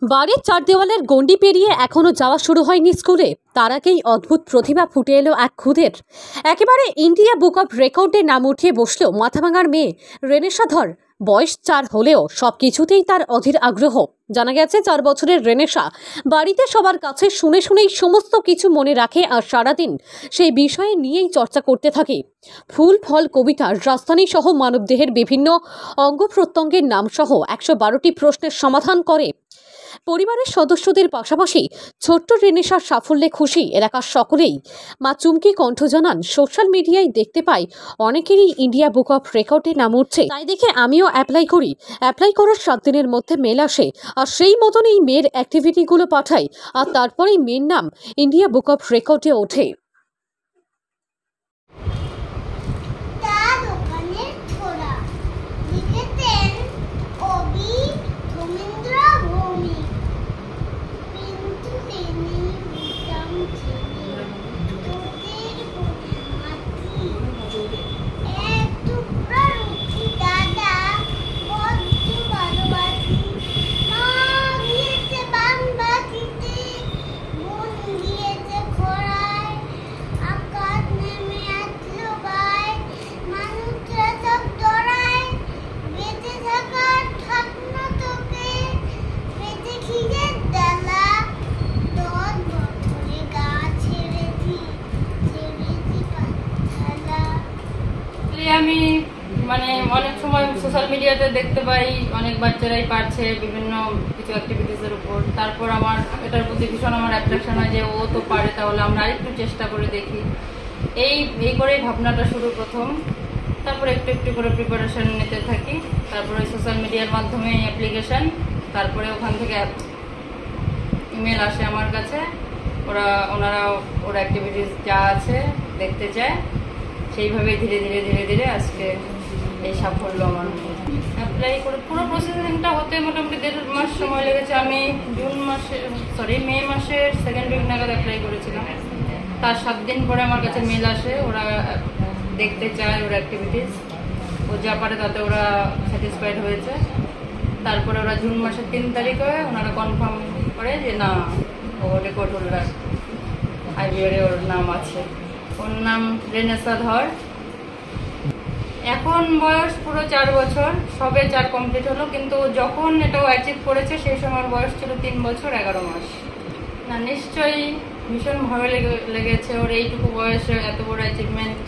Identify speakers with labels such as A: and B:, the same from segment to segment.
A: বাড়ির চার দেওয়ালের গণ্ডি পেরিয়ে এখনো যাওয়া শুরু হয়নি স্কুলে, তার আগেই অদ্ভুত প্রতিভা ফুটে এলো এক খুদের। একেবারে ইন্ডিয়া বুক অফ রেকর্ডে নাম উঠিয়ে বসলো মাথাভাঙার মেয়ে রেনেশা ধর। বয়স 4 হলেও সবকিছুতেই তার অধীর আগ্রহ। জানা গেছে 4 বছরের রেনেশা বাড়িতে সবার কাছে শুনে শুনেই সমস্ত কিছু মনে রাখে আর সারাদিন সেই বিষয়ে নিয়েই চর্চা করতে থাকে। ফুল ফল কবিতা, রাজধানী সহ মানবদেহের বিভিন্ন অঙ্গ প্রত্যঙ্গের নাম সহ 112টি প্রশ্নের সমাধান করে। পরিবারের সদস্যদের পাশাপাশি ছোট্ট রেনেশার সাফল্যে খুশি এলাকার সকলেই। মা চুমকি কণ্ঠ জানান, সোশ্যাল মিডিয়ায় দেখতে পাই অনেকেরই ইন্ডিয়া বুক অফ রেকর্ডে নাম উঠছে, তাই দেখে আমিও অ্যাপ্লাই করি। অ্যাপ্লাই করার 7 দিনের মধ্যে মেল আসে আর সেই মতন এই মেয়ের অ্যাক্টিভিটিগুলো পাঠাই আর তারপরেই মেয়ের নাম ইন্ডিয়া বুক অফ রেকর্ডে ওঠে।
B: আমি অনেক সময় সোশ্যাল মিডিয়াতে দেখতে পাই অনেক বাচ্চারাই পারছে বিভিন্ন কিছু অ্যাক্টিভিটিসের উপর। তারপর আমার এটার প্রতি ভীষণ আমার অ্যাট্রাকশন হয় যে ও তো পারে, তাহলে আমরা আরেকটু চেষ্টা করে দেখি। এই করেই ভাবনাটা শুরু প্রথম। তারপর একটু একটু করে প্রিপারেশন নিতে থাকি। তারপরে সোশ্যাল মিডিয়ার মাধ্যমে অ্যাপ্লিকেশন, তারপরে ওখান থেকে ইমেল আসে আমার কাছে। ওনারা ওর অ্যাক্টিভিটিস যা আছে দেখতে চায়, সেইভাবে ধীরে ধীরে ধীরে ধীরে আজকে এই সাফল্য আমার। অ্যাপ্লাই করে পুরো প্রসেসিংটা হতে মোটামুটি 1.5 মাস সময় লেগেছে। আমি মে মাসের 2nd উইক নাগাদ অ্যাপ্লাই করেছিলাম। তার 7 দিন পরে আমার কাছে মেল আসে, ওরা দেখতে চায় ওর অ্যাক্টিভিটিস। ও যা পারে তাতে ওরা স্যাটিসফাইড হয়েছে। তারপরে ওরা জুন মাসের 3 তারিখে ওনারা কনফার্ম করে যে না, ও রেকর্ড হোল্ডার, আইবিআরে ওর নাম আছে। ওর নাম রেনেশা ধর। এখন বয়স পুরো 4 বছর, সবে 4 কমপ্লিট হলো। কিন্তু যখন এটাও অ্যাচিভ করেছে সেই সময় বয়স ছিল 3 বছর 11 মাস। না, নিশ্চয়ই ভীষণ ভালো লেগেছে ওর এইটুকু বয়সে এত বড় অ্যাচিভমেন্ট।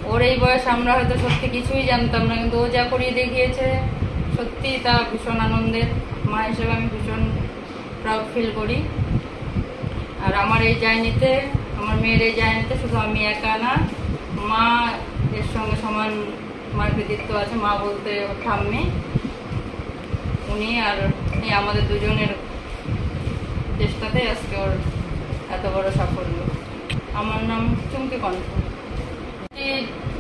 B: ওর এই বয়স আমরা হয়তো সত্যি কিছুই জানতাম না, কিন্তু ও যা করিয়ে দেখিয়েছে সত্যি তা ভীষণ আনন্দের। মা হিসেবে আমি ভীষণ প্রাউড ফিল করি। আর আমার এই জার্নিতে, আমার মেয়ের এই জার্নিতে শুধু আমি একা না, মা এর সঙ্গে সমান মার কৃতিত্ব আছে। মা বলতে ঠাম্মি, উনি আর আমাদের দুজনের চেষ্টাতে আজকে ওর এত বড় সাফল্য। আমার নাম চুমকি কণ্ঠ।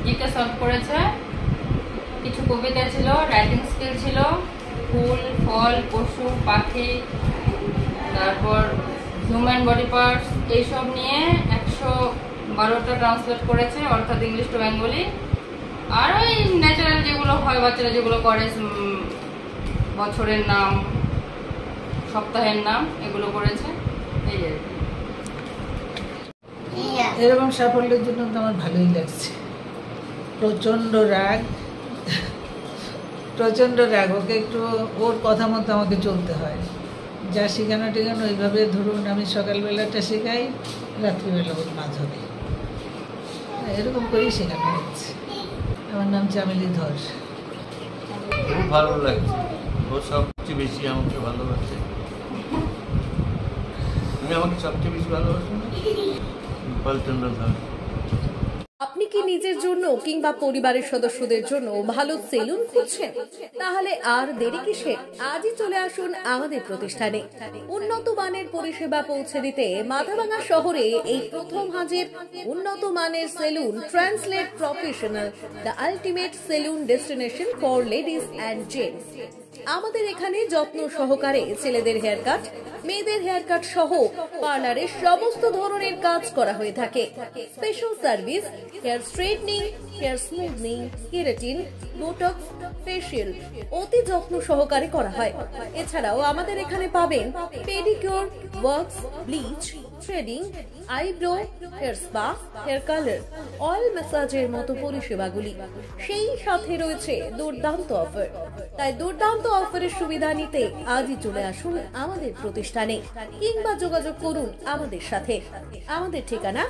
B: জিকে সলভ করেছে, কিছু কবিতা ছিল, রাইটিং স্কিল ছিল, ফুল ফল পশু পাখি, তারপর হিউম্যান বডি পার্টস, এইসব নিয়ে 112টা ট্রান্সলেট করেছে, অর্থাৎ ইংলিশ টু বেঙ্গলি। আর ওই ন্যাচারাল যেগুলো হয় বাচ্চারা যেগুলো করে, বছরের নাম, সপ্তাহের নাম, এগুলো করেছে। এই আর কি।
C: এরকম সাফল্যের জন্য তো আমার ভালোই লাগছে। প্রচণ্ড রাগ, ওকে একটু ওর কথা মতো আমাকে চলতে হয়। যা শেখানো টেখানো ওইভাবে, ধরুন আমি সকালবেলাটা শেখাই, রাত্রিবেলা ওর মাঝবে, এরকম করেই শেখানো হচ্ছে। আমার নাম চামেলি ধর।
D: খুব ভালো লাগছে, ও সবচেয়ে বেশি আমাকে ভালোবাসে। তুমি আমাকে সবচেয়ে বেশি ভালোবাসো না? পল্টনরা ধর।
A: আপনি কি নিজের জন্য কিংবা পরিবারের সদস্যদের জন্য ভালো সেলুন খুঁজছেন? তাহলে আর দেরি কিসের? আজই চলে আসুন আমাদের প্রতিষ্ঠানে। উন্নত মানের পরিষেবা পৌঁছে দিতে মাথাভাঙা শহরে এই প্রথম হাজির উন্নত মানের salon translate professional, the ultimate salon destination for ladies and gents.
E: আমাদের এখানে যত্ন সহকারে ছেলেদের হেয়ার কাট, মেয়েদের হেয়ার কাট সহ পার্লারের সমস্ত ধরনের কাজ করা হয়ে থাকে। Special service, hair straightening, hair smoothing, keratin, botox, facial অতি যত্ন সহকারে করা হয়। এছাড়াও আমাদের এখানে পাবেন pedicure, wax, bleach, threading, eyebrow, hair spa, hair colour, oil ম্যাসাজের মতো পরিষেবাগুলি। সেই সাথে রয়েছে দুর্দান্ত অফার। তাই দুর্দান্ত অফারের সুবিধা নিতে আজই চলে আসুন আমাদের প্রতিষ্ঠানে কিংবা যোগাযোগ করুন আমাদের সাথে। আমাদের ঠিকানা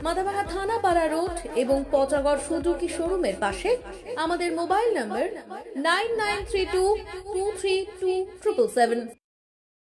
E: মাথাভাঙা থানাপাড়া রোড এবং পচাগড় সুজুকি শোরুমের পাশে। আমাদের মোবাইল নম্বর 9932232777।